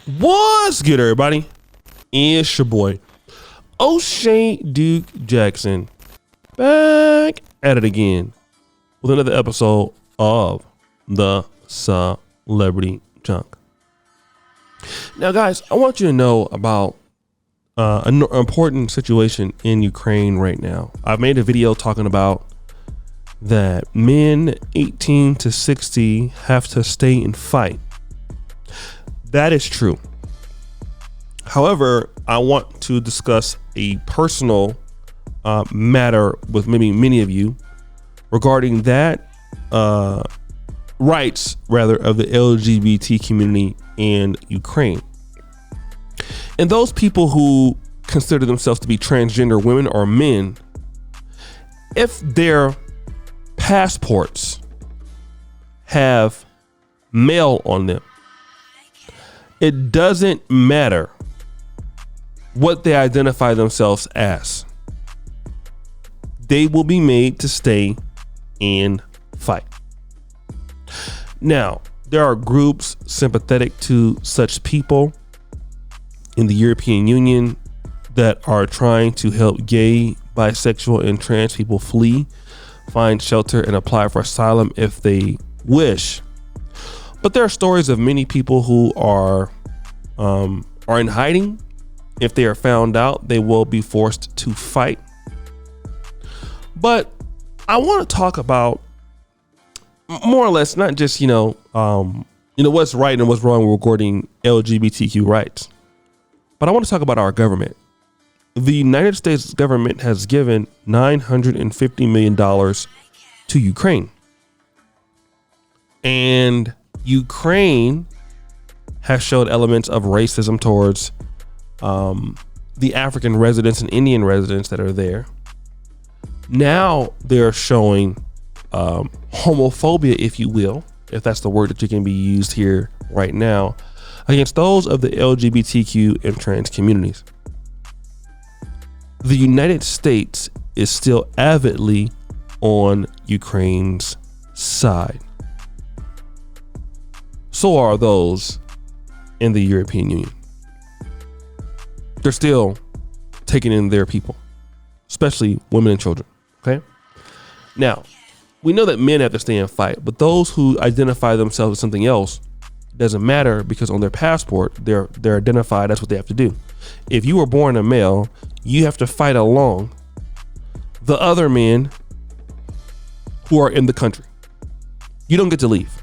What's good, everybody? It's your boy, O'Shea Duke Jackson, back at it again with another episode of the Celebrity Junk. Now, guys, I want you to know about an important situation in Ukraine right now. I've made a video talking about that men 18 to 60 have to stay and fight. That is true. However, I want to discuss a personal matter with maybe many of you regarding that rights, rather, of the LGBT community in Ukraine. And those people who consider themselves to be transgender women or men, if their passports have male on them, it doesn't matter what they identify themselves as. They will be made to stay and fight. Now, there are groups sympathetic to such people in the European Union that are trying to help gay, bisexual, and trans people flee, find shelter, and apply for asylum if they wish. But there are stories of many people who are in hiding. If they are found out, they will be forced to fight. But I want to talk about more or less not just what's right and what's wrong regarding LGBTQ rights, but I want to talk about our government. The United States government has given $950 million to Ukraine, and Ukraine has showed elements of racism towards the African residents and Indian residents that are there. Now they're showing homophobia, if you will, if that's the word that can be used here right now, against those of the LGBTQ and trans communities. The United States is still avidly on Ukraine's side. So are those in the European Union. They're still taking in their people, especially women and children. Okay. Now, we know that men have to stay and fight, but those who identify themselves as something else, doesn't matter, because on their passport, they're identified. That's what they have to do. If you were born a male, you have to fight along the other men who are in the country. You don't get to leave.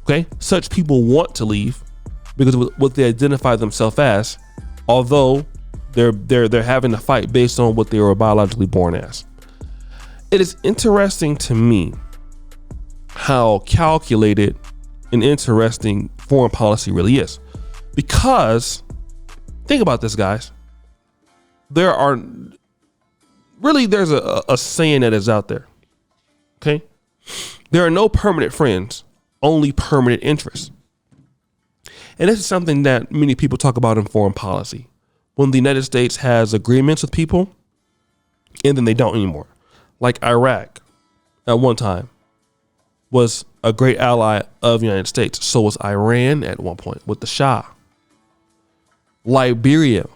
Okay. Such people want to leave because of what they identify themselves as, although they're having to fight based on what they were biologically born as. It is interesting to me how calculated and interesting foreign policy really is, because think about this, guys. There's a saying that is out there. Okay. There are no permanent friends, only permanent interests. And this is something that many people talk about in foreign policy. When the United States has agreements with people and then they don't anymore. Like Iraq at one time was a great ally of the United States. So was Iran at one point with the Shah. Liberia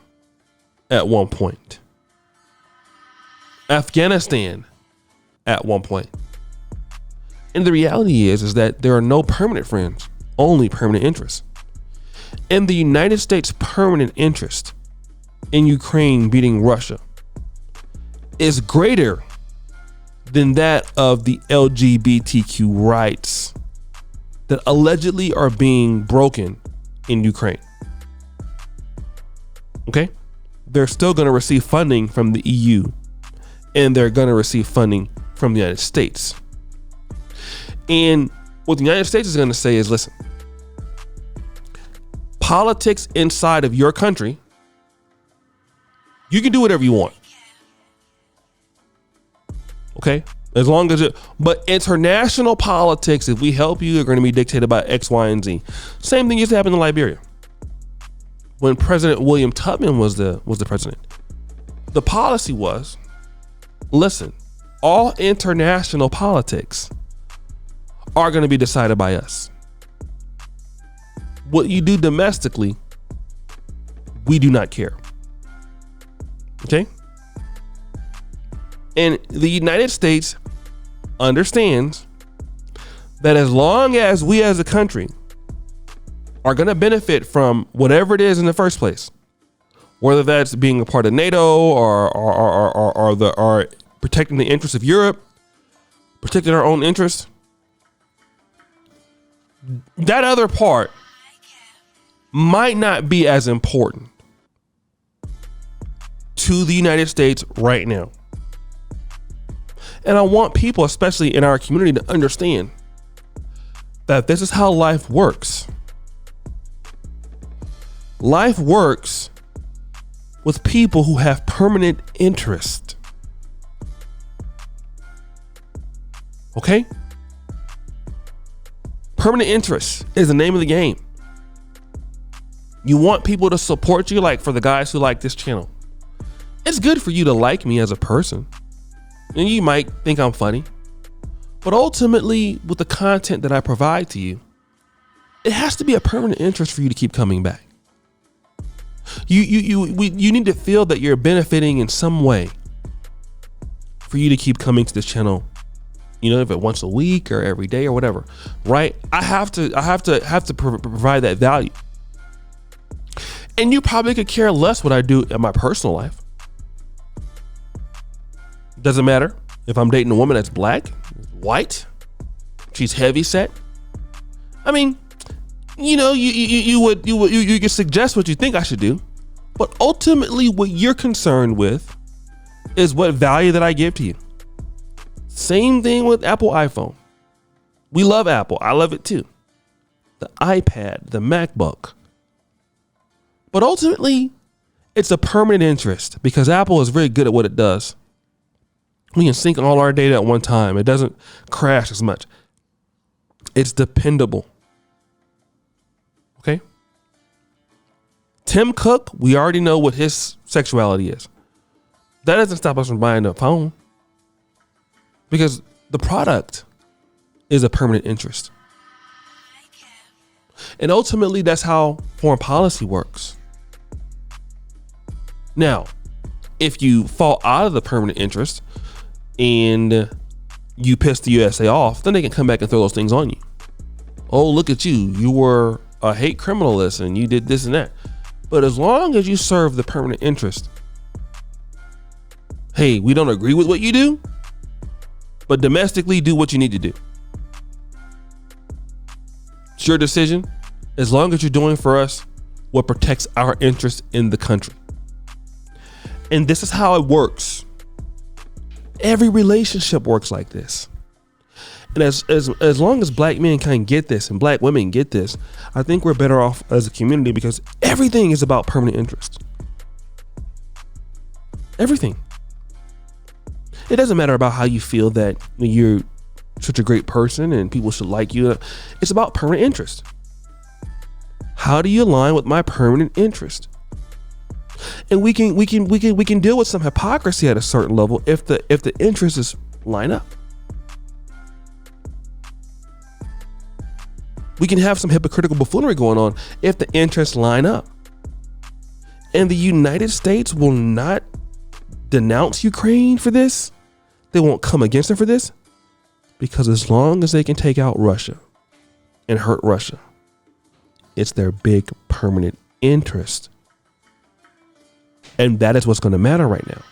at one point. Afghanistan at one point. And the reality is that there are no permanent friends, only permanent interests. And the United States' permanent interest in Ukraine beating Russia is greater than that of the LGBTQ rights that allegedly are being broken in Ukraine. Okay? They're still going to receive funding from the EU, and they're going to receive funding from the United States. And what the United States is going to say is, listen, politics inside of your country, you can do whatever you want. Okay? As long as but international politics, if we help you, are going to be dictated by X, Y, and Z. Same thing used to happen in Liberia. When President William Tubman was the president, the policy was, listen, all international politics are going to be decided by us. what you do domestically, we do not care. Okay? And the United States understands that as long as we as a country are going to benefit from whatever it is in the first place, whether that's being a part of NATO or protecting the interests of Europe, protecting our own interests, that other part might not be as important to the United States right now. And I want people, especially in our community, to understand that this is how life works. Life works with people who have permanent interest. Okay? Permanent interest is the name of the game. You want people to support you, like for the guys who like this channel. It's good for you to like me as a person. And you might think I'm funny. But ultimately, with the content that I provide to you, it has to be a permanent interest for you to keep coming back. You need to feel that you're benefiting in some way for you to keep coming to this channel. You know, if it once a week or every day or whatever, right? I have to provide that value. And you probably could care less what I do in my personal life. Doesn't matter if I'm dating a woman that's black, white, she's heavy set. I mean, you know, you can suggest what you think I should do, but ultimately what you're concerned with is what value that I give to you. Same thing with Apple iPhone. We love Apple. I love it too. The iPad, the MacBook. But ultimately, it's a permanent interest because Apple is very good at what it does. We can sync all our data at one time. It doesn't crash as much. It's dependable. Okay? Tim Cook, we already know what his sexuality is. That doesn't stop us from buying a phone because the product is a permanent interest. And ultimately, that's how foreign policy works. Now, if you fall out of the permanent interest and you piss the USA off, then they can come back and throw those things on you. Oh, look at you. You were a hate criminalist and you did this and that. But as long as you serve the permanent interest, hey, we don't agree with what you do, but domestically do what you need to do. It's your decision. As long as you're doing for us what protects our interest in the country. And this is how it works. Every relationship works like this. And as long as black men can get this and black women get this, I think we're better off as a community because everything is about permanent interest. Everything. It doesn't matter about how you feel that you're such a great person and people should like you. It's about permanent interest. How do you align with my permanent interest? And we can deal with some hypocrisy at a certain level if the interests line up. We can have some hypocritical buffoonery going on if the interests line up. And the United States will not denounce Ukraine for this. They won't come against them for this because as long as they can take out Russia and hurt Russia, it's their big permanent interest. And that is what's going to matter right now,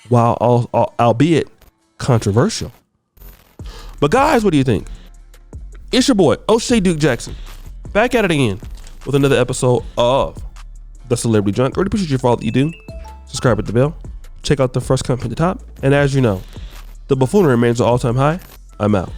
while albeit controversial. But guys, what do you think? It's your boy, O'Shea Duke Jackson, back at it again with another episode of The Celebrity Junk. Really appreciate you for all that you do. Subscribe at the bell. Check out the first comment at the top. And as you know, the buffoonery remains an all-time high. I'm out.